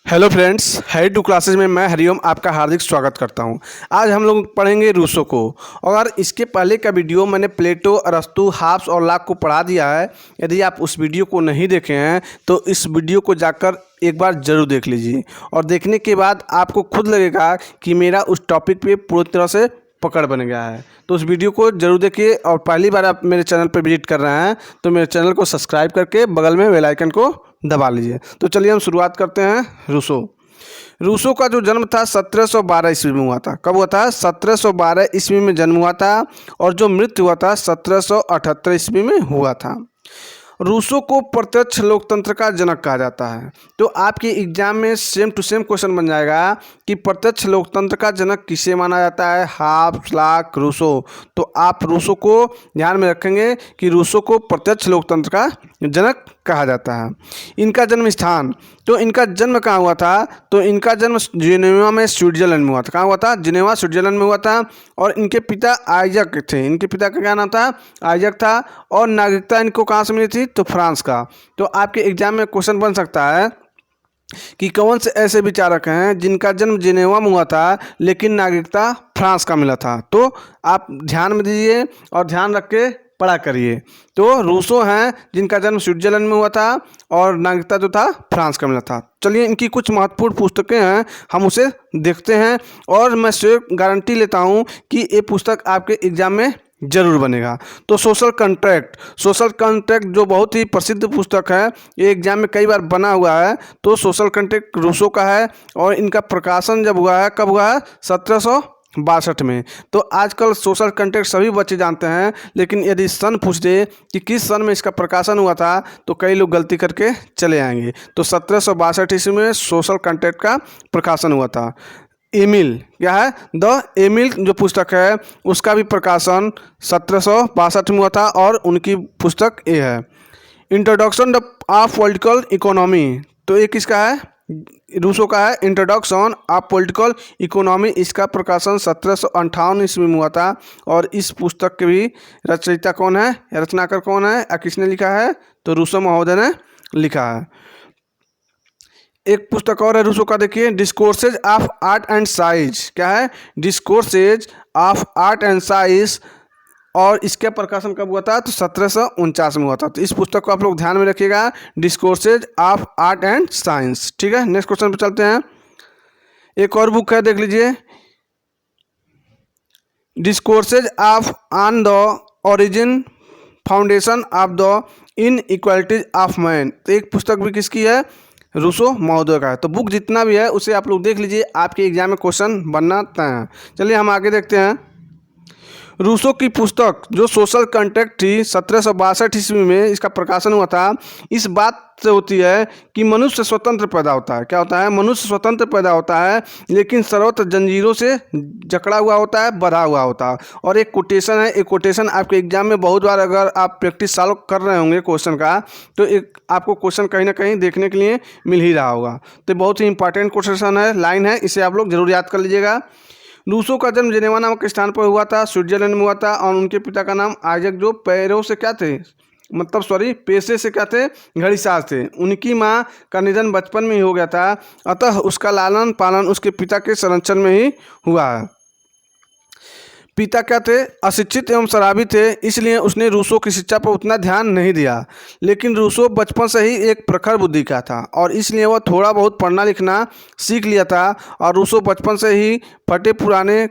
Hello friends, hi to classes में मैं हरिओम आपका हार्दिक स्वागत करता हूं। आज हम लोग पढ़ेंगे रूसो को। और इसके पहले का वीडियो मैंने प्लेटो, अरस्तु, हाब्स और लॉक को पढ़ा दिया है। यदि आप उस वीडियो को नहीं देखे हैं तो इस वीडियो को जाकर एक बार ज़रूर देख लीजिए और देखने के बाद आपको खुद लगेगा कि मेरा उस टॉपिक पे पूरी तरह से पकड़ बन गया है। तो उस वीडियो को जरूर देखिए और पहली बार आप मेरे चैनल पर विजिट कर रहे हैं तो मेरे चैनल को सब्सक्राइब करके बगल में बेल आइकन को दबा लीजिए। तो चलिए हम शुरुआत करते हैं। रूसो का जो जन्म था 1712 ईस्वी में हुआ था। कब हुआ था? 1712 ईस्वी में जन्म हुआ था और जो मृत्यु हुआ था 1778 ईस्वी में हुआ था। रूसो को प्रत्यक्ष लोकतंत्र का जनक कहा जाता है। तो आपके एग्जाम में सेम टू सेम क्वेश्चन बन जाएगा कि प्रत्यक्ष लोकतंत्र का जनक किसे माना जाता है, हाब्स, लॉक, रूसो। तो आप रूसो को ध्यान में रखेंगे कि रूसो को प्रत्यक्ष लोकतंत्र का जनक कहा जाता है। इनका जन्म स्थान, तो इनका जन्म कहाँ हुआ था? तो इनका जन्म जिनेवा में, स्विट्जरलैंड में हुआ था। कहाँ हुआ था? जिनेवा, स्विट्जरलैंड में हुआ था। और इनके पिता आइजक थे। इनके पिता का क्या नाम था? आइजक था। और नागरिकता इनको कहाँ से मिली थी? तो फ्रांस का। तो आपके एग्जाम में क्वेश्चन बन सकता है कि कौन से ऐसे विचारक हैं जिनका जन्म जिनेवा में हुआ था लेकिन नागरिकता फ्रांस का मिला था। तो आप ध्यान में दीजिए और ध्यान रख के पढ़ा करिए। तो रूसो हैं जिनका जन्म स्विट्जरलैंड में हुआ था और नागरिकता जो था फ्रांस का मिला था। चलिए, इनकी कुछ महत्वपूर्ण पुस्तकें हैं, हम उसे देखते हैं और मैं से गारंटी लेता हूं कि ये पुस्तक आपके एग्जाम में जरूर बनेगा। तो सोशल कॉन्ट्रैक्ट जो बहुत ही प्रसिद्ध पुस्तक है, ये एग्जाम में कई बार बना हुआ है। तो सोशल कॉन्ट्रैक्ट रूसो का है और इनका प्रकाशन जब हुआ है, कब हुआ है? 1762 में। तो आजकल सोशल कॉन्ट्रैक्ट सभी बच्चे जानते हैं, लेकिन यदि सन पूछ दे कि किस सन में इसका प्रकाशन हुआ था तो कई लोग गलती करके चले आएंगे। तो 1762 ईस्वी में सोशल कॉन्ट्रैक्ट का प्रकाशन हुआ था। एमिल, क्या है? द एमिल जो पुस्तक है उसका भी प्रकाशन 1762 में हुआ था और उनकी पुस्तक ये है। इंट्रोडक्शन ऑफ पॉलिटिकल इकोनॉमी, तो ये किसका है? रूसो का है। इंट्रोडक्शन ऑफ पॉलिटिकल इकोनॉमी, इसका प्रकाशन 1758 ईस्वी में हुआ था। और इस पुस्तक के भी रचयिता कौन है, रचनाकार कौन है, किसने लिखा है? तो रूसो महोदय ने लिखा है। एक पुस्तक और है रूसो का, देखिए, discourses of art and science. क्या है? Discourses of art and science. और इसका प्रकाशन कब हुआ था? तो 1749 में हुआ था। तो इस पुस्तक को आप लोग ध्यान में रखिएगा, discourses of art and science. ठीक है, नेक्स्ट क्वेश्चन पे चलते हैं। एक और बुक है, देख लीजिए, discourses of on the origin foundation of the inequalities of man. तो एक पुस्तक भी किसकी है? रूसो महोदय का है। तो बुक जितना भी है उसे आप लोग देख लीजिए, आपके एग्जाम में क्वेश्चन बनना तय है। चलिए हम आगे देखते हैं। रूसो की पुस्तक जो सोशल कॉन्ट्रैक्ट थी 1762 ईस्वी में इसका प्रकाशन हुआ था। इस बात से होती है कि मनुष्य स्वतंत्र पैदा होता है। क्या होता है? मनुष्य स्वतंत्र पैदा होता है, लेकिन सर्वत्र जंजीरों से जकड़ा हुआ होता है, बंधा हुआ होता है। और एक कोटेशन है, एक कोटेशन आपके एग्जाम में बहुत बार, अगर आप प्रैक्टिस सॉल्व कर रहे होंगे क्वेश्चन का, तो एक आपको क्वेश्चन कहीं ना कहीं देखने के लिए मिल ही रहा होगा। तो बहुत ही इंपॉर्टेंट कोटेशन है, लाइन है, इसे आप लोग जरूर याद कर लीजिएगा। रूसो का जन्म जिनेवा नामक स्थान पर हुआ था, स्विट्जरलैंड में हुआ था। और उनके पिता का नाम आइजक, जो पैरों से क्या थे, मतलब सॉरी, पेशे से क्या थे? घड़ीसाज थे। उनकी माँ का निधन बचपन में ही हो गया था, अतः उसका लालन पालन उसके पिता के संरक्षण में ही हुआ है। पिता क्या थे? अशिक्षित एवं शराबी थे, इसलिए उसने रूसो की शिक्षा पर उतना ध्यान नहीं दिया। लेकिन रूसो बचपन से ही एक प्रखर बुद्धि का था और इसलिए वह थोड़ा बहुत पढ़ना लिखना सीख लिया था। और रूसो बचपन से ही फटे पुराने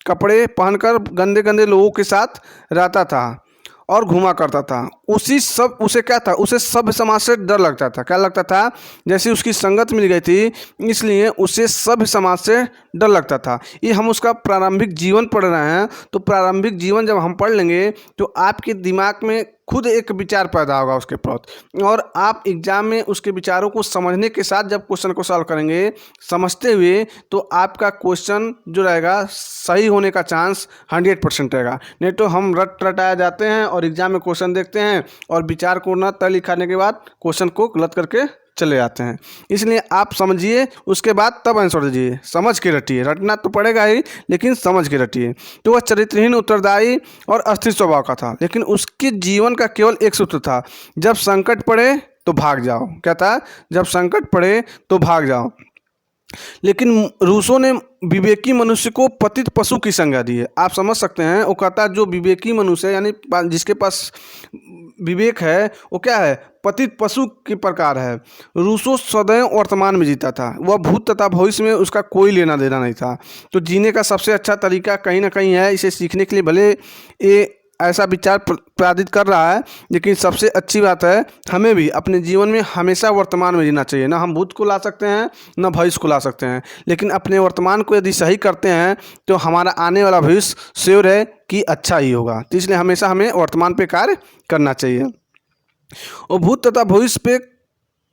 कपड़े पहनकर गंदे गंदे लोगों के साथ रहता था और घूमा करता था। उसे क्या था? उसे सभ्य समाज से डर लगता था। क्या लगता था? जैसे उसकी संगत मिल गई थी, इसलिए उसे सभ्य समाज से डर लगता था। ये हम उसका प्रारंभिक जीवन पढ़ रहे हैं, तो प्रारंभिक जीवन जब हम पढ़ लेंगे तो आपके दिमाग में खुद एक विचार पैदा होगा उसके प्रति, और आप एग्जाम में उसके विचारों को समझने के साथ जब क्वेश्चन को सॉल्व करेंगे समझते हुए, तो आपका क्वेश्चन जो रहेगा सही होने का चांस 100% रहेगा। नहीं तो हम रटाया जाते हैं और एग्जाम में क्वेश्चन देखते हैं और विचार को न तय लिखाने के बाद क्वेश्चन को गलत करके चले जाते हैं। इसलिए आप समझिए, उसके बाद तब आंसर दीजिए। समझ के रटिए, रटना तो पड़ेगा ही, लेकिन समझ के रटिए। तो वह चरित्रहीन, उत्तरदायी और अस्थिर स्वभाव का था, लेकिन उसके जीवन का केवल एक सूत्र था, जब संकट पड़े तो भाग जाओ। क्या था? जब संकट पड़े तो भाग जाओ। लेकिन रूसो ने विवेकी मनुष्य को पतित पशु की संज्ञा दी है। आप समझ सकते हैं, वो कहता है जो विवेकी मनुष्य है, यानी जिसके पास विवेक है, वो क्या है? पतित पशु के प्रकार है। रूसो सदैव वर्तमान में जीता था, वह भूत तथा भविष्य में उसका कोई लेना देना नहीं था। तो जीने का सबसे अच्छा तरीका कहीं ना कहीं है, इसे सीखने के लिए भले ये ऐसा विचार प्रतिपादित कर रहा है, लेकिन सबसे अच्छी बात है हमें भी अपने जीवन में हमेशा वर्तमान में जीना चाहिए। ना हम भूत को ला सकते हैं, ना भविष्य को ला सकते हैं, लेकिन अपने वर्तमान को यदि सही करते हैं तो हमारा आने वाला भविष्य श्योर है कि अच्छा ही होगा। तो इसलिए हमेशा हमें वर्तमान पे कार्य करना चाहिए। और भूत तथा भविष्य पे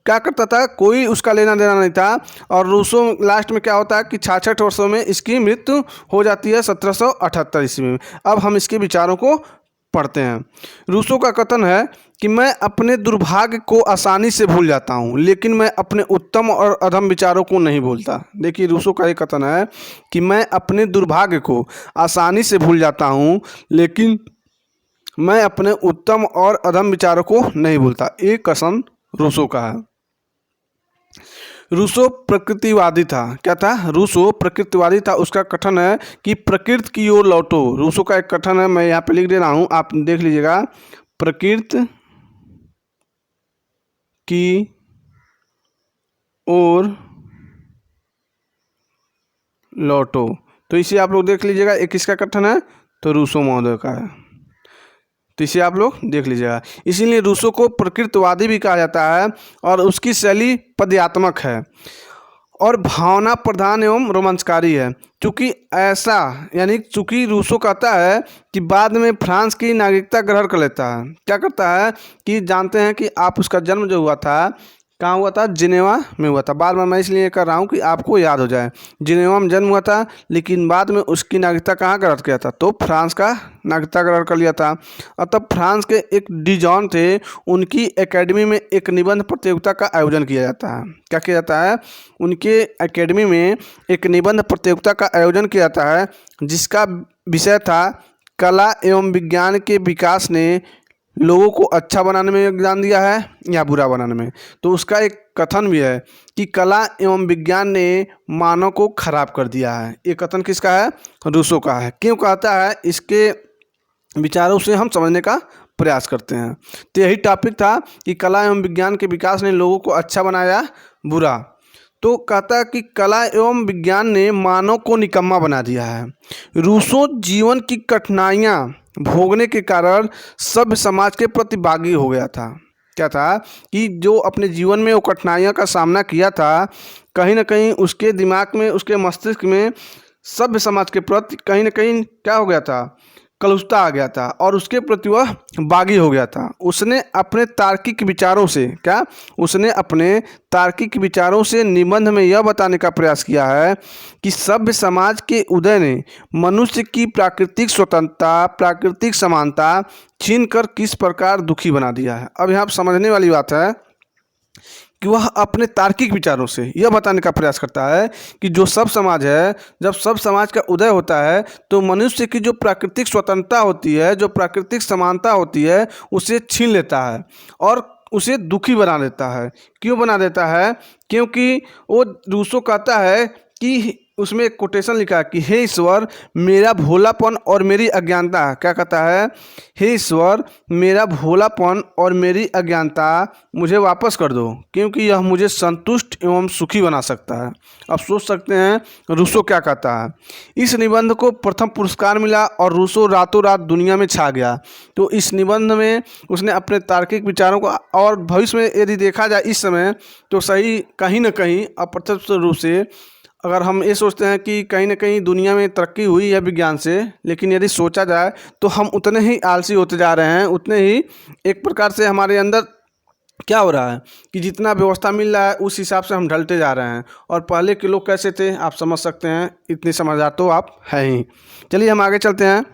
क्या करता था? कोई उसका लेना देना नहीं था। और रूसो लास्ट में क्या होता है कि 66 वर्षों में इसकी मृत्यु हो जाती है 1778 ईस्वी में। अब हम इसके विचारों को पढ़ते हैं। रूसो का कथन है कि मैं अपने दुर्भाग्य को आसानी से भूल जाता हूँ, लेकिन मैं अपने उत्तम और अधम विचारों को नहीं भूलता। देखिए, रूसो का ये कथन है कि मैं अपने दुर्भाग्य को आसानी से भूल जाता हूँ, लेकिन मैं अपने उत्तम और अधम विचारों को नहीं भूलता। ये कथन रूसो का है। रूसो प्रकृतिवादी था। क्या था? रूसो प्रकृतिवादी था। उसका कथन है कि प्रकृति की ओर लौटो। रूसो का एक कथन है, मैं यहाँ पे लिख दे रहा हूँ, आप देख लीजिएगा। प्रकृति की ओर लौटो। तो इसे आप लोग देख लीजिएगा, एक किसका कथन है? तो रूसो महोदय का है। तो इसे आप लोग देख लीजिएगा। इसीलिए रूसो को प्रकृतिवादी भी कहा जाता है और उसकी शैली पद्यात्मक है और भावना प्रधान एवं रोमांचकारी है। चूँकि ऐसा, यानी चूँकि रूसो कहता है कि बाद में फ्रांस की नागरिकता ग्रहण कर लेता है। क्या करता है कि जानते हैं कि आप उसका जन्म जो हुआ था कहाँ हुआ था? जिनेवा में हुआ था। बार बार मैं इसलिए कर रहा हूँ कि आपको याद हो जाए। जिनेवा में जन्म हुआ था, लेकिन बाद में उसकी नागरिकता कहाँ ग्रहण किया था? तो फ्रांस का नागरिकता ग्रहण कर लिया था। और तब फ्रांस के एक डिजॉन थे, उनकी एकेडमी में एक निबंध प्रतियोगिता का आयोजन किया जाता है। क्या किया जाता है? उनके एकेडमी में एक निबंध प्रतियोगिता का आयोजन किया जाता है, जिसका विषय था कला एवं विज्ञान के विकास ने लोगों को अच्छा बनाने में योगदान दिया है या बुरा बनाने में। तो उसका एक कथन भी है कि कला एवं विज्ञान ने मानव को खराब कर दिया है। ये कथन किसका है? रूसो का है। क्यों कहता है? इसके विचारों से हम समझने का प्रयास करते हैं। तो यही टॉपिक था कि कला एवं विज्ञान के विकास ने लोगों को अच्छा बनाया बुरा। तो कहता है कि कला एवं विज्ञान ने मानव को निकम्मा बना दिया है। रूसो जीवन की कठिनाइयाँ भोगने के कारण सभ्य समाज के प्रति बागी हो गया था। क्या था कि जो अपने जीवन में वो कठिनाइयों का सामना किया था, कहीं ना कहीं उसके दिमाग में, उसके मस्तिष्क में सभ्य समाज के प्रति कहीं ना कहीं क्या हो गया था? कलुषता आ गया था और उसके प्रति वह बागी हो गया था। उसने अपने तार्किक विचारों से निबंध में यह बताने का प्रयास किया है कि सभ्य समाज के उदय ने मनुष्य की प्राकृतिक स्वतंत्रता, प्राकृतिक समानता छीनकर किस प्रकार दुखी बना दिया है। अब यहाँ समझने वाली बात है कि वह अपने तार्किक विचारों से यह बताने का प्रयास करता है कि जो सब समाज है, जब सब समाज का उदय होता है तो मनुष्य की जो प्राकृतिक स्वतंत्रता होती है, जो प्राकृतिक समानता होती है, उसे छीन लेता है और उसे दुखी बना देता है। क्यों बना देता है? क्योंकि वो रूसो कहता है कि उसमें एक कोटेशन लिखा है कि हे ईश्वर, मेरा भोलापन और मेरी अज्ञानता, क्या कहता है? हे ईश्वर, मेरा भोलापन और मेरी अज्ञानता मुझे वापस कर दो, क्योंकि यह मुझे संतुष्ट एवं सुखी बना सकता है। अब सोच सकते हैं रूसो क्या कहता है। इस निबंध को प्रथम पुरस्कार मिला और रूसो रातों रात दुनिया में छा गया। तो इस निबंध में उसने अपने तार्किक विचारों को, और भविष्य में यदि देखा जाए इस समय, तो सही कहीं ना कहीं अप्रत्यक्ष रूप से अगर हम ये सोचते हैं कि कहीं ना कहीं दुनिया में तरक्की हुई है विज्ञान से, लेकिन यदि सोचा जाए तो हम उतने ही आलसी होते जा रहे हैं, उतने ही एक प्रकार से हमारे अंदर क्या हो रहा है कि जितना व्यवस्था मिल रहा है उस हिसाब से हम ढलते जा रहे हैं। और पहले के लोग कैसे थे आप समझ सकते हैं, इतने समझदार तो आप हैं ही। चलिए हम आगे चलते हैं।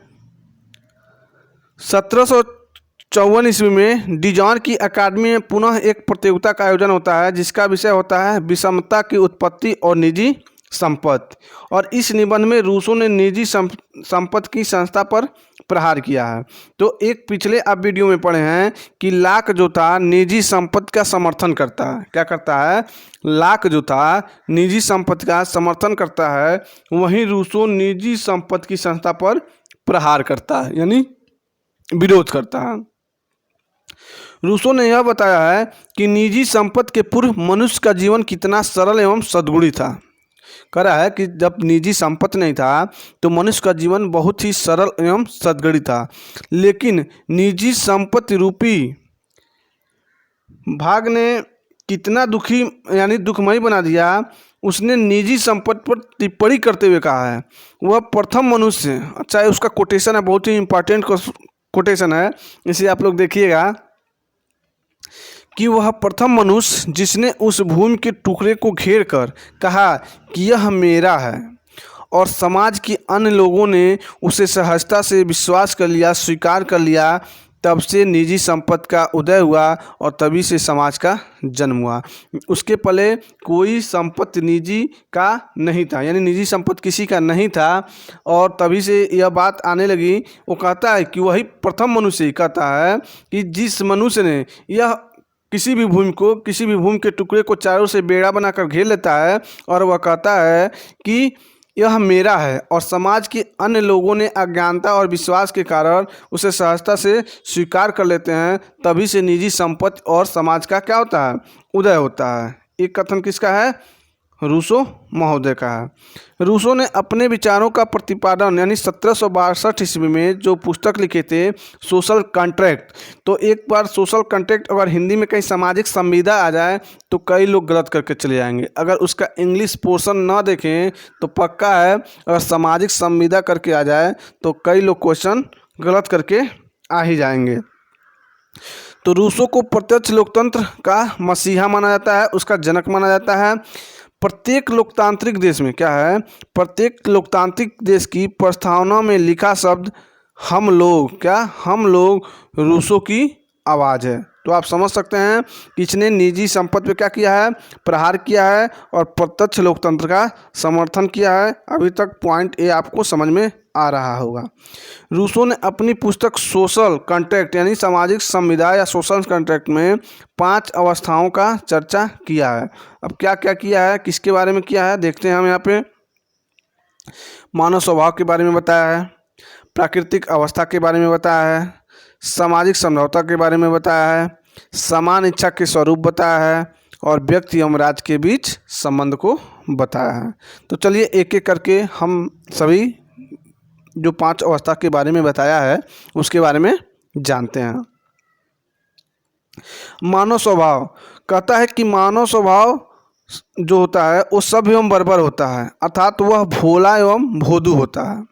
1754 ईस्वी में डिजॉन की अकादमी में पुनः एक प्रतियोगिता का आयोजन होता है, जिसका विषय होता है विषमता की उत्पत्ति और निजी संपत्ति। और इस निबंध में रूसो ने निजी संपत्ति की संस्था पर प्रहार किया है। तो एक पिछले आप वीडियो में पढ़े हैं कि लाक जो था निजी संपत्ति का समर्थन करता है। क्या करता है? लाक जो था निजी संपत्ति का समर्थन करता है, वहीं रूसो निजी संपत्ति की संस्था पर प्रहार करता है, यानी विरोध करता है। रूसो ने यह बताया है कि निजी संपत्ति के पूर्व मनुष्य का जीवन कितना सरल एवं सद्गुणी था। कह रहा है कि जब निजी संपत्ति नहीं था तो मनुष्य का जीवन बहुत ही सरल एवं सद्गुणी था, लेकिन निजी संपत्ति रूपी भाग ने कितना दुखी यानी दुखमयी बना दिया। उसने निजी संपत्ति पर टिप्पणी करते हुए कहा है वह प्रथम मनुष्य, अच्छा उसका कोटेशन है, बहुत ही इंपॉर्टेंट कोटेशन है, इसे आप लोग देखिएगा कि वह प्रथम मनुष्य जिसने उस भूमि के टुकड़े को घेर कर कहा कि यह मेरा है, और समाज के अन्य लोगों ने उसे सहजता से विश्वास कर लिया, स्वीकार कर लिया। तब से निजी संपत्ति का उदय हुआ और तभी से समाज का जन्म हुआ। उसके पहले कोई संपत्ति निजी का नहीं था, यानी निजी संपत्ति किसी का नहीं था, और तभी से यह बात आने लगी। वो कहता है कि वही प्रथम मनुष्य ही कहता है कि जिस मनुष्य ने यह किसी भी भूमि के टुकड़े को चारों से बेड़ा बनाकर घेर लेता है और वह कहता है कि यह मेरा है, और समाज के अन्य लोगों ने अज्ञानता और विश्वास के कारण उसे सहजता से स्वीकार कर लेते हैं, तभी से निजी संपत्ति और समाज का क्या होता है? उदय होता है। एक कथन किसका है? रूसो महोदय का है। रूसो ने अपने विचारों का प्रतिपादन यानी 1762 ईस्वी में जो पुस्तक लिखे थे सोशल कॉन्ट्रैक्ट, तो एक बार सोशल कॉन्ट्रैक्ट अगर हिंदी में कहीं सामाजिक संविदा आ जाए तो कई लोग गलत करके चले जाएंगे। अगर उसका इंग्लिश पोर्शन ना देखें तो पक्का है, अगर सामाजिक संविदा करके आ जाए तो कई लोग क्वेश्चन गलत करके आ ही जाएंगे। तो रूसो को प्रत्यक्ष लोकतंत्र का मसीहा माना जाता है, उसका जनक माना जाता है। प्रत्येक लोकतांत्रिक देश में क्या है? प्रत्येक लोकतांत्रिक देश की प्रस्तावना में लिखा शब्द हम लोग, क्या हम लोग रूसो की आवाज़ है। तो आप समझ सकते हैं कि इसने निजी संपत्ति पे क्या किया है? प्रहार किया है और प्रत्यक्ष लोकतंत्र का समर्थन किया है। अभी तक पॉइंट ए आपको समझ में आ रहा होगा। रूसो ने अपनी पुस्तक सोशल कॉन्ट्रैक्ट यानी सामाजिक संविदा या सोशल कॉन्ट्रैक्ट में 5 अवस्थाओं का चर्चा किया है। अब क्या क्या किया है, किसके बारे में किया है देखते हैं हम यहाँ पे। मानव स्वभाव के बारे में बताया है, प्राकृतिक अवस्था के बारे में बताया है, सामाजिक समझौता के बारे में बताया है, समान इच्छा के स्वरूप बताया है, और व्यक्ति एवं राज्य के बीच संबंध को बताया है। तो चलिए एक एक करके हम सभी जो 5 अवस्था के बारे में बताया है उसके बारे में जानते हैं। मानव स्वभाव कहता है कि मानव स्वभाव जो होता है वो सभ्य एवं बर्बर होता है, अर्थात वह भोला एवं भोदू होता है।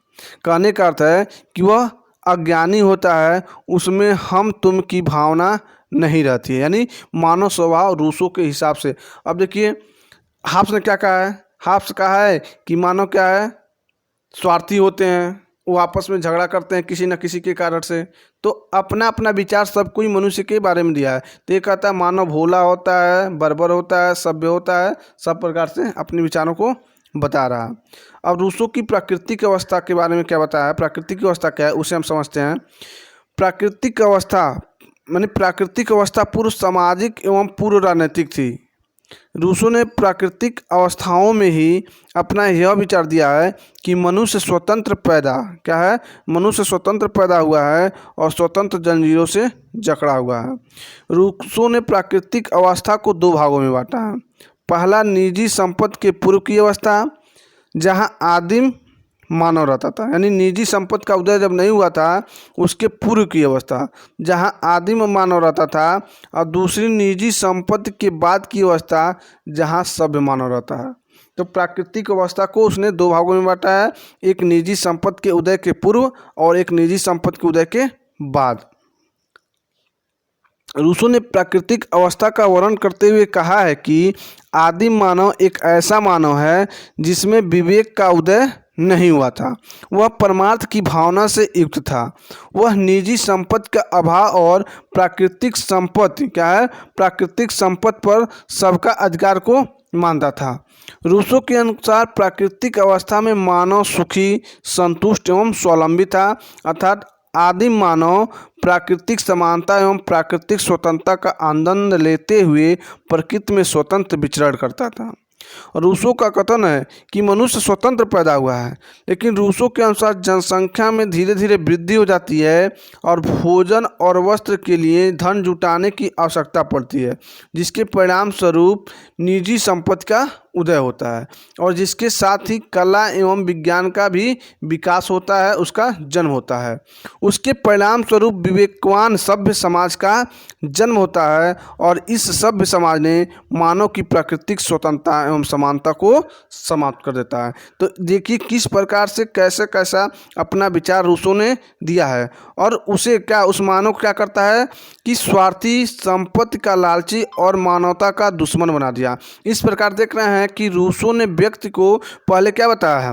कहने का अर्थ है कि वह अज्ञानी होता है, उसमें हम तुम की भावना नहीं रहती है, यानी मानव स्वभाव रूसो के हिसाब से। अब देखिए हाब्स ने क्या कहा है? हाब्स कहा है कि मानव क्या है? स्वार्थी होते हैं, वो आपस में झगड़ा करते हैं किसी न किसी के कारण से। तो अपना अपना विचार सब कोई मनुष्य के बारे में दिया है। तो ये कहता है मानव भोला होता है, बर्बर होता है, सभ्य होता है, सब प्रकार से अपने विचारों को बता रहा है। अब रूसो की प्राकृतिक अवस्था के बारे में क्या बताया है? प्राकृतिक अवस्था क्या है उसे हम समझते हैं। प्राकृतिक अवस्था माने प्राकृतिक अवस्था पूर्व सामाजिक एवं पूर्व राजनीतिक थी। रूसो ने प्राकृतिक अवस्थाओं में ही अपना यह विचार दिया है कि मनुष्य स्वतंत्र पैदा क्या है? मनुष्य स्वतंत्र पैदा हुआ है और स्वतंत्र जंजीरों से जकड़ा हुआ है। रूसो ने प्राकृतिक अवस्था को 2 भागों में बांटा है। पहला निजी संपत्ति के पूर्व की अवस्था जहां आदिम मानव रहता था, यानी निजी संपत्ति का उदय जब नहीं हुआ था उसके पूर्व की अवस्था जहां आदिम मानव रहता था, और दूसरी निजी संपत्ति के बाद की अवस्था जहां सभ्य मानव रहता है। तो प्राकृतिक अवस्था को उसने 2 भागों में बांटा है, एक निजी संपत्ति के उदय के पूर्व और एक निजी संपत्ति के उदय के बाद। रूसो ने प्राकृतिक अवस्था का वर्णन करते हुए कहा है कि आदिम मानव एक ऐसा मानव है जिसमें विवेक का उदय नहीं हुआ था, वह परमार्थ की भावना से युक्त था, वह निजी संपत्ति का अभाव और प्राकृतिक संपत्ति क्या है? प्राकृतिक संपत्ति पर सबका अधिकार को मानता था। रूसो के अनुसार प्राकृतिक अवस्था में मानव सुखी, संतुष्ट एवं स्वावलंबी था, अर्थात आदिम मानव प्राकृतिक समानता एवं प्राकृतिक स्वतंत्रता का आनंद लेते हुए प्रकृति में स्वतंत्र विचरण करता था। रूसो का कथन है कि मनुष्य स्वतंत्र पैदा हुआ है, लेकिन रूसो के अनुसार जनसंख्या में धीरे धीरे वृद्धि हो जाती है और भोजन और वस्त्र के लिए धन जुटाने की आवश्यकता पड़ती है, जिसके परिणाम स्वरूप निजी संपत्ति का उदय होता है और जिसके साथ ही कला एवं विज्ञान का भी विकास होता है, उसका जन्म होता है। उसके परिणाम स्वरूप विवेकवान सभ्य समाज का जन्म होता है और इस सभ्य समाज ने मानव की प्राकृतिक स्वतंत्रता एवं समानता को समाप्त कर देता है। तो देखिए किस प्रकार से कैसे कैसा अपना विचार रूसो ने दिया है और उसे क्या उस मानव को क्या करता है कि स्वार्थी, संपत्ति का लालची और मानवता का दुश्मन बना दिया। इस प्रकार देख रहे हैं कि रूसो ने व्यक्ति को पहले क्या बताया है,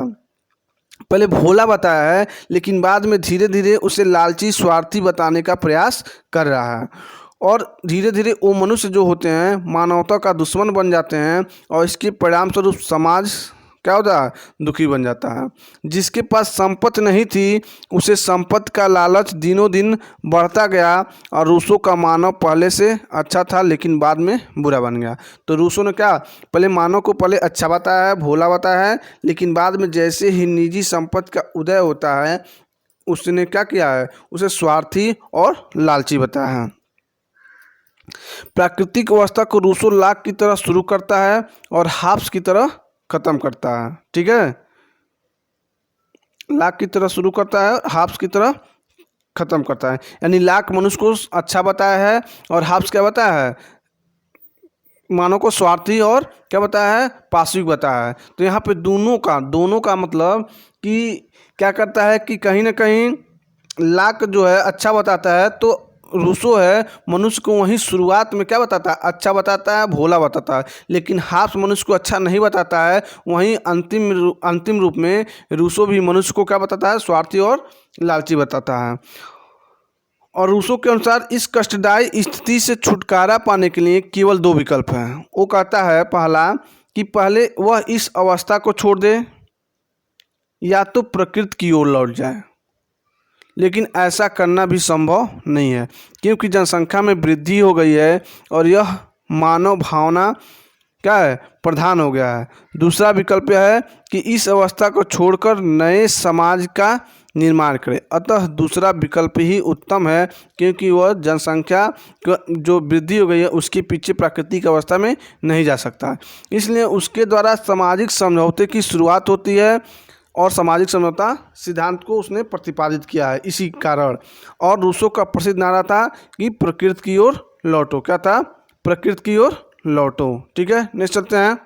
पहले भोला बताया है, लेकिन बाद में धीरे धीरे उसे लालची, स्वार्थी बताने का प्रयास कर रहा है और धीरे धीरे वो मनुष्य जो होते हैं मानवता का दुश्मन बन जाते हैं और इसके परिणाम स्वरूप समाज क्या होता है, दुखी बन जाता है। जिसके पास संपत्ति नहीं थी उसे संपत्ति का लालच दिनों दिन बढ़ता गया और रूसो का मानव पहले से अच्छा था लेकिन बाद में बुरा बन गया। तो रूसो ने क्या पहले मानव को पहले अच्छा बताया है, भोला बताया है, लेकिन बाद में जैसे ही निजी संपत्ति का उदय होता है उसने क्या किया है, उसे स्वार्थी और लालची बताया है। प्राकृतिक अवस्था को रूसो लाख की तरह शुरू करता है और हाफ्स की तरह खत्म करता है। ठीक है, लाख की तरह शुरू करता है, हाफ्स की तरह खत्म करता है। यानी लाख मनुष्य को अच्छा बताया है और हाफ्स क्या बताया है, मानव को स्वार्थी और क्या बताया है, पाशविक बताया है। तो यहाँ पे दोनों का मतलब कि क्या करता है कि कहीं ना कहीं लाख जो है अच्छा बताता है तो रूसो है मनुष्य को वहीं शुरुआत में क्या बताता है, अच्छा बताता है, भोला बताता है, लेकिन हाफ्स मनुष्य को अच्छा नहीं बताता है। वहीं अंतिम रूप में रूसो भी मनुष्य को क्या बताता है, स्वार्थी और लालची बताता है। और रूसो के अनुसार इस कष्टदायी स्थिति से छुटकारा पाने के लिए केवल दो विकल्प हैं। वो कहता है पहला कि पहले वह इस अवस्था को छोड़ दे या तो प्रकृति की ओर लौट जाए, लेकिन ऐसा करना भी संभव नहीं है क्योंकि जनसंख्या में वृद्धि हो गई है और यह मानव भावना क्या है, प्रधान हो गया है। दूसरा विकल्प यह है कि इस अवस्था को छोड़कर नए समाज का निर्माण करें। अतः दूसरा विकल्प ही उत्तम है क्योंकि वह जनसंख्या जो वृद्धि हो गई है उसके पीछे प्राकृतिक अवस्था में नहीं जा सकता, इसलिए उसके द्वारा सामाजिक समझौते की शुरुआत होती है और सामाजिक समझौता सिद्धांत को उसने प्रतिपादित किया है इसी कारण। और रूसो का प्रसिद्ध नारा था कि प्रकृति की ओर लौटो। क्या था, प्रकृति की ओर लौटो। ठीक है, नेक्स्ट चलते हैं,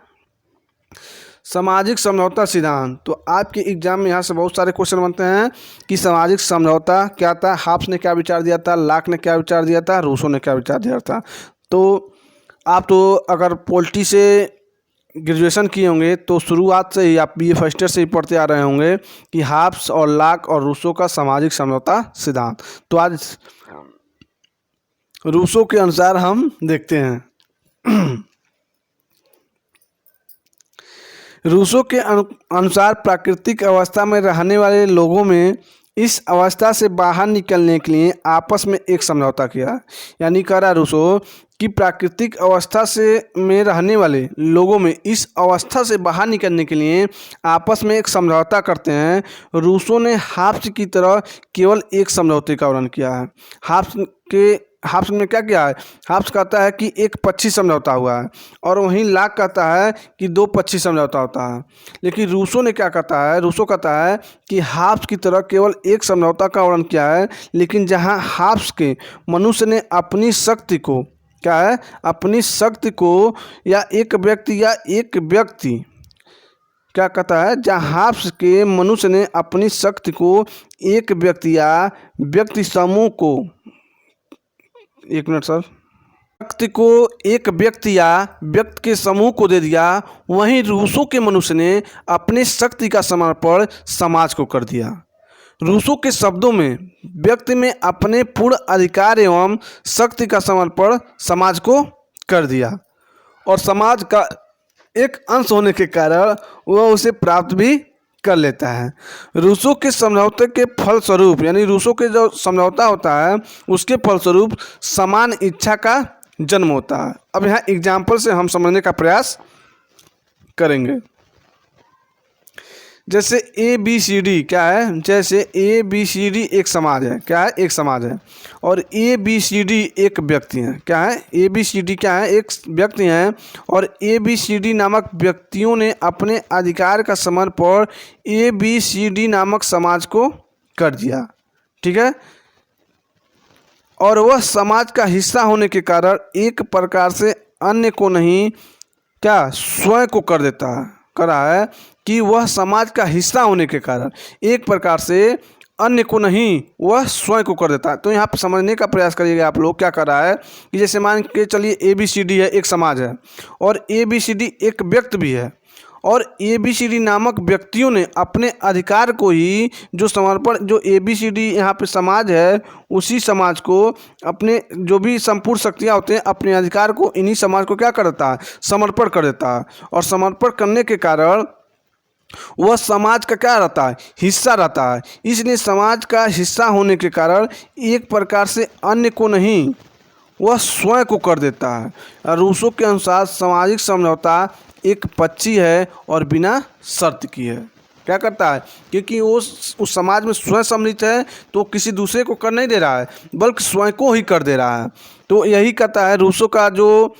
सामाजिक समझौता सिद्धांत। तो आपके एग्जाम में यहाँ से बहुत सारे क्वेश्चन बनते हैं कि सामाजिक समझौता क्या था, हाफ्स ने क्या विचार दिया था, लाख ने क्या विचार दिया था, रूसो ने क्या विचार दिया था। तो आप तो अगर पॉलिटी से ग्रेजुएशन किए होंगे तो शुरुआत से ही आप BA फर्स्ट ईयर से ही पढ़ते आ रहे होंगे कि हाफ्स और लाख और रूसो का सामाजिक समझौता सिद्धांत। तो आज रूसो के अनुसार हम देखते हैं। रूसो के अनुसार प्राकृतिक अवस्था में रहने वाले लोगों में इस अवस्था से बाहर निकलने के लिए आपस में एक समझौता किया। यानी कह रहा रूसो कि प्राकृतिक अवस्था से में रहने वाले लोगों में इस अवस्था से बाहर निकलने के लिए आपस में एक समझौता करते हैं। रूसो ने हाफ्स की तरह केवल एक समझौते का वर्णन किया है। हाफ्स ने क्या किया है, हाफ्स कहता है कि एक पक्षी समझौता हुआ है और वहीं लाख कहता है कि दो पक्षी समझौता होता है। लेकिन रूसो ने क्या कहता है, रूसो कहता है कि हाफ्स की तरह केवल एक समझौता का वर्णन किया है, लेकिन जहां हाफ्स के मनुष्य ने अपनी शक्ति को क्या है, अपनी शक्ति को या एक व्यक्ति क्या कहता है, जहाँ हाफ्स के मनुष्य ने अपनी शक्ति को एक व्यक्ति या व्यक्ति समूह को शक्ति को एक व्यक्ति या व्यक्ति के समूह को दे दिया, वहीं रूसो के मनुष्य ने अपने शक्ति का समर्पण समाज को कर दिया। रूसो के शब्दों में व्यक्ति में अपने पूर्ण अधिकार एवं शक्ति का समर्पण समाज को कर दिया और समाज का एक अंश होने के कारण वह उसे प्राप्त भी कर लेता है। रूसो के समझौते के फलस्वरूप, यानी रूसो के जो समझौता होता है उसके फलस्वरूप समान इच्छा का जन्म होता है। अब यहाँ एग्जाम्पल से हम समझने का प्रयास करेंगे। जैसे ए बी सी डी क्या है, जैसे ए बी सी डी एक समाज है, क्या है, एक समाज है, और ए बी सी डी एक व्यक्ति है, क्या है, ए बी सी डी क्या है, एक व्यक्ति हैं, और ए बी सी डी नामक व्यक्तियों ने अपने अधिकार का समर्पण ए बी सी डी नामक समाज को कर दिया, ठीक है, और वह समाज का हिस्सा होने के कारण एक प्रकार से अन्य को नहीं, क्या, स्वयं को कर देता है, करा है कि वह समाज का हिस्सा होने के कारण एक प्रकार से अन्य को नहीं, वह स्वयं को कर देता है। तो यहाँ पर समझने का प्रयास करिएगा आप लोग। क्या कर रहा है कि जैसे मान के चलिए ए बी सी डी है, एक समाज है, और ए बी सी डी एक व्यक्ति भी है, और ए बी सी डी नामक व्यक्तियों ने अपने अधिकार को ही जो समर्पण, जो ए बी सी डी यहाँ पे समाज है, उसी समाज को अपने जो भी संपूर्ण शक्तियाँ होते हैं अपने अधिकार को इन्हीं समाज को क्या कर देता है, समर्पण कर देता है, और समर्पण करने के कारण वह समाज का क्या रहता है, हिस्सा रहता है। इसलिए समाज का हिस्सा होने के कारण एक प्रकार से अन्य को नहीं, वह स्वयं को कर देता है। रूसो के अनुसार सामाजिक समझौता एक पक्षी है और बिना शर्त की है। क्या करता है, क्योंकि वो उस समाज में स्वयं सम्मिलित है तो किसी दूसरे को कर नहीं दे रहा है बल्कि स्वयं को ही कर दे रहा है। तो यही कहता है रूसो का जो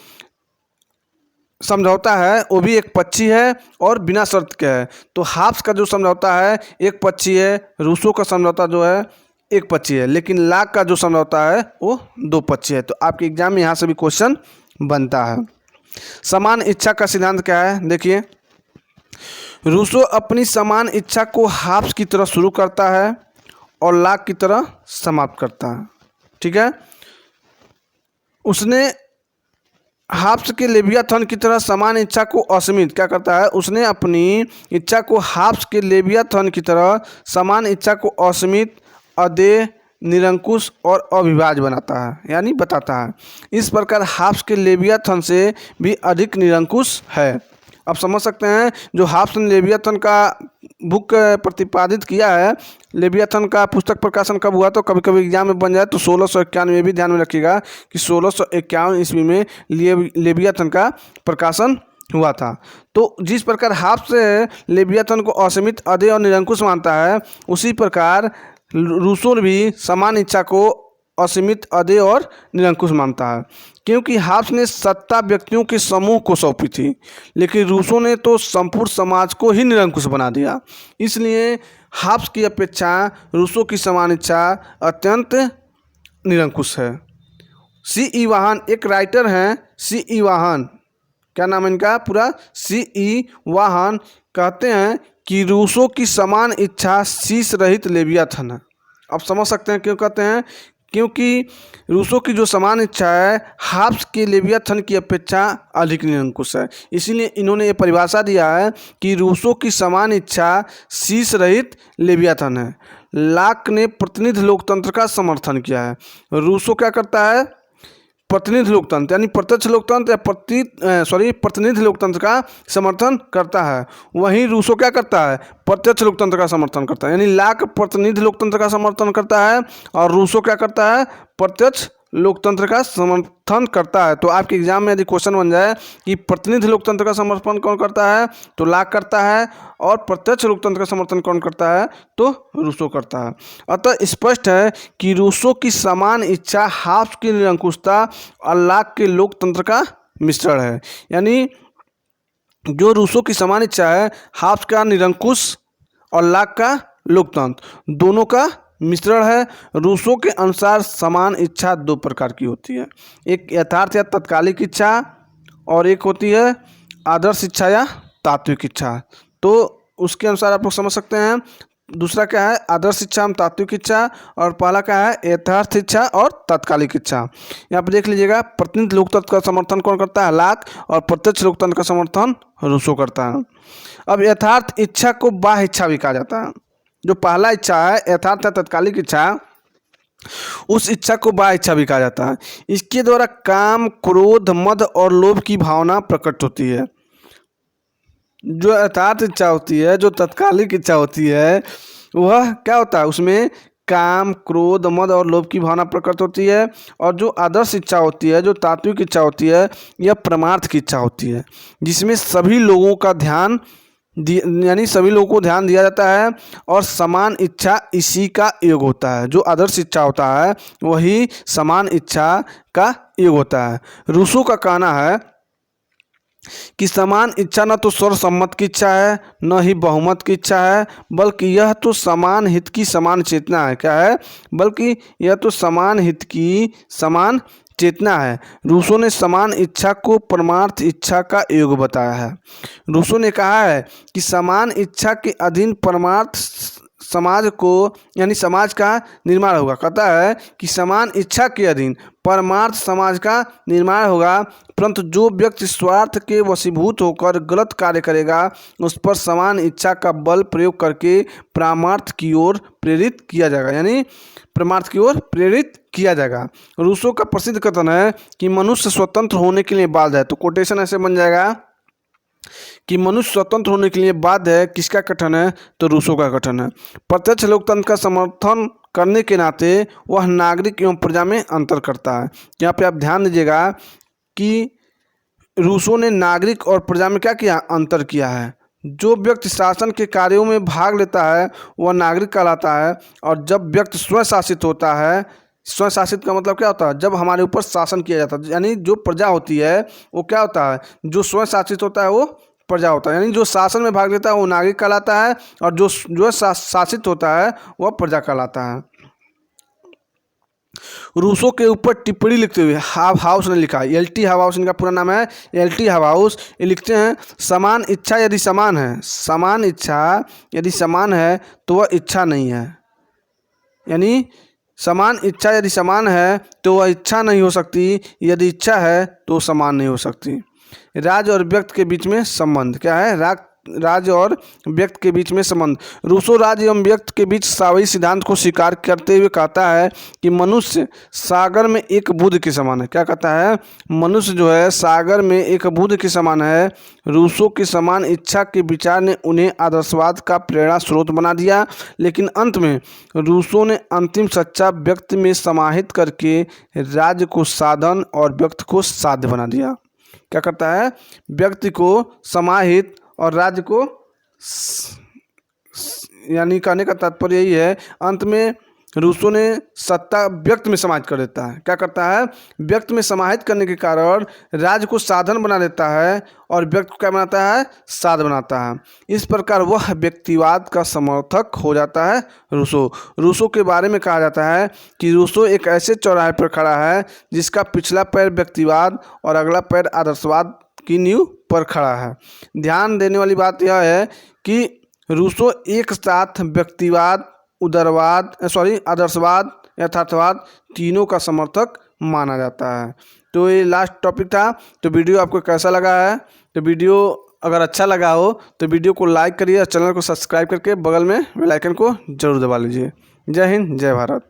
समझौता है वो भी एक पक्षी है और बिना शर्त के है। तो हाब्स का जो समझौता है एक पक्षी है, रूसो का समझौता जो है एक पक्षी है, लेकिन लाक का जो समझौता है वो दो पक्षी है। तो आपके एग्जाम में यहाँ से भी क्वेश्चन बनता है। समान इच्छा का सिद्धांत क्या है, देखिए, रूसो अपनी समान इच्छा को हाब्स की तरह शुरू करता है और लाक की तरह समाप्त करता है, ठीक है। उसने हाब्स के लेवियाथन की तरह समान इच्छा को असीमित क्या करता है, उसने अपनी इच्छा को हाब्स के लेवियाथन की तरह समान इच्छा को असीमित, अदेय, निरंकुश और अविभाज्य बनाता है, यानी बताता है। इस प्रकार हाब्स के लेवियाथन से भी अधिक निरंकुश है। आप समझ सकते हैं जो हाब्स ने लेवियाथन का बुक प्रतिपादित किया है, लेवियाथन का पुस्तक प्रकाशन कब हुआ, तो कभी कभी एग्जाम में बन जाए तो 1651 में भी ध्यान में रखिएगा कि 1651 ईस्वी में लेवियाथन का प्रकाशन हुआ था। तो जिस प्रकार हाब्स लेवियाथन को असीमित, अदेय और निरंकुश मानता है, उसी प्रकार रूसो भी समान इच्छा को असीमित, अदेय और निरंकुश मानता है। क्योंकि हाब्स ने सत्ता व्यक्तियों के समूह को सौंपी थी, लेकिन रूसो ने तो संपूर्ण समाज को ही निरंकुश बना दिया। इसलिए हाब्स की अपेक्षा रूसो की समान इच्छा अत्यंत निरंकुश है। C.E. वाहन एक राइटर हैं, C.E. वाहन, क्या नाम है इनका पूरा, C.E. वाहन, कहते हैं कि रूसो की समान इच्छा शीश रहित लेवियाथन है। आप समझ सकते हैं क्यों कहते हैं, क्योंकि रूसो की जो समान इच्छा है हाब्स के लेवियाथन की अपेक्षा अधिक निरंकुश है। इसीलिए इन्होंने ये परिभाषा दिया है कि रूसो की समान इच्छा शीश रहित लेवियाथन है। लाक ने प्रतिनिधि लोकतंत्र का समर्थन किया है। रूसो क्या करता है, प्रतिनिधि लोकतंत्र यानी प्रत्यक्ष लोकतंत्र या प्रतिनिधि लोकतंत्र का समर्थन करता है। वहीं रूसो क्या करता है, प्रत्यक्ष लोकतंत्र का समर्थन करता है। यानी लाक प्रतिनिधि लोकतंत्र का समर्थन करता है और रूसो क्या करता है, प्रत्यक्ष लोकतंत्र का समर्थन करता है। तो आपके एग्जाम में यदि क्वेश्चन बन जाए कि प्रतिनिधि लोकतंत्र का समर्थन कौन करता है, तो लाक करता है, और प्रत्यक्ष लोकतंत्र का समर्थन कौन करता है, तो रूसो करता है। अतः स्पष्ट है कि रूसो की समान इच्छा हाब्स की निरंकुशता और लाक के लोकतंत्र का मिश्रण है। यानी जो रूसो की समान इच्छा है हाब्स का निरंकुश और लाक का लोकतंत्र दोनों का मिश्रण है। रूसो के अनुसार समान इच्छा दो प्रकार की होती है, एक यथार्थ या तत्कालिक इच्छा और एक होती है आदर्श इच्छा या तात्विक इच्छा। तो उसके अनुसार आप लोग समझ सकते हैं दूसरा क्या है, आदर्श इच्छा एवं तात्विक इच्छा, और पहला क्या है, यथार्थ इच्छा और तात्कालिक इच्छा। यहाँ पर देख लीजिएगा प्रतिनिधि लोकतंत्र का समर्थन कौन करता है, लाक, और प्रत्यक्ष लोकतंत्र का समर्थन रूसो करता है। अब यथार्थ इच्छा को बाह्य इच्छा भी कहा जाता है। जो पहला इच्छा है यथार्थ या तात्कालिक इच्छा, उस इच्छा को बाह्य इच्छा भी कहा जाता है। इसके द्वारा काम, क्रोध, मद और लोभ की भावना प्रकट होती है। जो यथार्थ इच्छा होती है, जो तत्कालिक इच्छा होती है, वह क्या होता है, उसमें काम, क्रोध, मद और लोभ की भावना प्रकट होती है। और जो आदर्श इच्छा होती है, जो तात्विक इच्छा होती है, यह परमार्थ की इच्छा होती है, जिसमें सभी लोगों का ध्यान यानी सभी लोगों को ध्यान दिया जाता है और समान इच्छा इसी का योग होता है। जो आदर्श इच्छा होता है वही समान इच्छा का योग होता है। रूसो का कहना है कि समान इच्छा न तो सर्वसम्मत की इच्छा है, न ही बहुमत की इच्छा है, बल्कि यह तो समान हित की समान चेतना है। क्या है? बल्कि यह तो समान हित की समान चेतना है। रूसो ने समान इच्छा को परमार्थ इच्छा का योग बताया है। रूसो ने कहा है कि समान इच्छा के अधीन परमार्थ समाज को यानी समाज का निर्माण होगा। कहता है कि समान इच्छा के अधीन परमार्थ समाज का निर्माण होगा, परंतु जो व्यक्ति स्वार्थ के वशीभूत होकर गलत कार्य करेगा उस पर समान इच्छा का बल प्रयोग करके परमार्थ की ओर प्रेरित किया जाएगा, यानी परमार्थ की ओर प्रेरित किया जाएगा। रूसो का प्रसिद्ध कथन है कि मनुष्य स्वतंत्र होने के लिए बाध्य है। तो कोटेशन ऐसे बन जाएगा कि मनुष्य स्वतंत्र होने के लिए बाध्य है। किसका कथन है? तो रूसो का कथन है। प्रत्यक्ष लोकतंत्र का समर्थन करने के नाते वह नागरिक एवं प्रजा में अंतर करता है। यहाँ पे आप ध्यान दीजिएगा कि रूसो ने नागरिक और प्रजा में क्या किया? अंतर किया है। जो व्यक्ति शासन के कार्यों में भाग लेता है वह नागरिक कहलाता है, और जब व्यक्ति स्वयं शासित होता है, स्वयं शासित का मतलब क्या होता है? जब हमारे ऊपर शासन किया जाता है, यानी जो प्रजा होती है वो क्या होता है? जो स्वयं शासित होता है वो प्रजा होता है, यानी जो शासन में भाग लेता है वो नागरिक कहलाता है, और जो शासित होता है वह प्रजा कहलाता है। रूसो के ऊपर टिप्पणी लिखते हुए हाउस ने लिखा, एल.टी. हाउस इनका पूरा नाम है, एल.टी. हाउस। ये लिखते हैं समान इच्छा यदि समान है, समान इच्छा यदि समान है तो वह इच्छा नहीं है, यानी समान इच्छा यदि समान है तो वह इच्छा नहीं हो सकती, यदि इच्छा है तो समान नहीं हो सकती। राज और व्यक्ति के बीच में संबंध क्या है? राज और व्यक्ति के बीच में संबंध। रूसो राज एवं व्यक्ति के बीच सावयी सिद्धांत को स्वीकार करते हुए कहता है कि मनुष्य सागर में एक बुद्ध के समान है। क्या कहता है? मनुष्य जो है सागर में एक बुद्ध के समान है। रूसो की समान इच्छा के विचार ने उन्हें आदर्शवाद का प्रेरणा स्रोत बना दिया, लेकिन अंत में रूसो ने अंतिम सच्चा व्यक्ति में समाहित करके राज्य को साधन और व्यक्ति को साध्य बना दिया। क्या करता है? व्यक्ति को समाहित और राज्य को यानी कहने का तात्पर्य यही है, अंत में रूसो ने सत्ता व्यक्ति में समाहित कर देता है। क्या करता है? व्यक्ति में समाहित करने के कारण राज्य को साधन बना देता है और व्यक्ति को क्या बनाता है? साध बनाता है। इस प्रकार वह व्यक्तिवाद का समर्थक हो जाता है रूसो के बारे में कहा जाता है कि रूसो एक ऐसे चौराहे पर खड़ा है जिसका पिछला पैर व्यक्तिवाद और अगला पैर आदर्शवाद की नींव पर खड़ा है। ध्यान देने वाली बात यह है कि रूसो एक साथ व्यक्तिवाद, आदर्शवाद, यथार्थवाद तीनों का समर्थक माना जाता है। तो ये लास्ट टॉपिक था। तो वीडियो आपको कैसा लगा है? तो वीडियो अगर अच्छा लगा हो तो वीडियो को लाइक करिए और चैनल को सब्सक्राइब करके बगल में बेल आइकन को जरूर दबा लीजिए। जय हिंद, जय भारत।